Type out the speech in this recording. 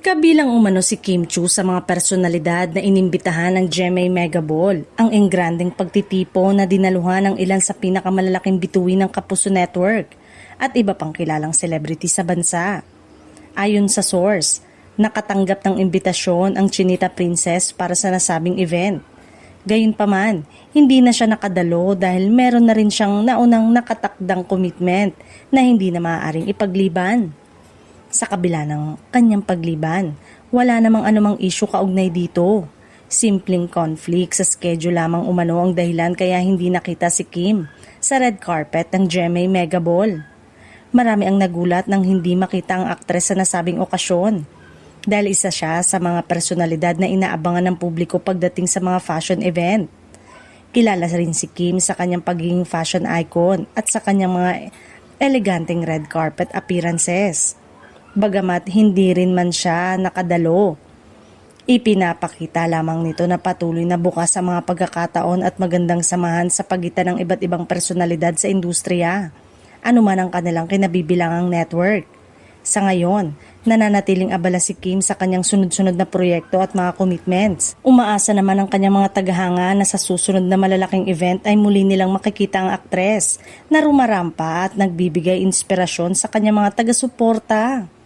Kabilang umano si Kim Chiu sa mga personalidad na inimbitahan ng GMA Mega Ball, ang engrandeng pagtitipo na dinaluhan ng ilan sa pinakamalalaking bituin ng Kapuso Network at iba pang kilalang celebrity sa bansa. Ayon sa source, nakatanggap ng imbitasyon ang Chinita Princess para sa nasabing event. Gayunpaman, hindi na siya nakadalo dahil meron na rin siyang naunang nakatakdang commitment na hindi na maaaring ipagliban. Sa kabila ng kanyang pagliban, wala namang anumang issue kaugnay dito. Simpleng conflict sa schedule lamang umano ang dahilan kaya hindi nakita si Kim sa red carpet ng GMA Mega Ball. Marami ang nagulat nang hindi makita ang aktres sa nasabing okasyon dahil isa siya sa mga personalidad na inaabangan ng publiko pagdating sa mga fashion event. Kilala rin si Kim sa kanyang pagiging fashion icon at sa kanyang mga eleganteng red carpet appearances. Bagamat hindi rin man siya nakadalo, ipinapakita lamang nito na patuloy na bukas sa mga pagkakataon at magandang samahan sa pagitan ng iba't ibang personalidad sa industriya, anuman ang kanilang kinabibilangang network. Sa ngayon, nananatiling abala si Kim sa kanyang sunod-sunod na proyekto at mga commitments. Umaasa naman ang kanyang mga tagahanga na sa susunod na malalaking event ay muli nilang makikita ang aktres na rumarampa at nagbibigay inspirasyon sa kanyang mga taga-suporta.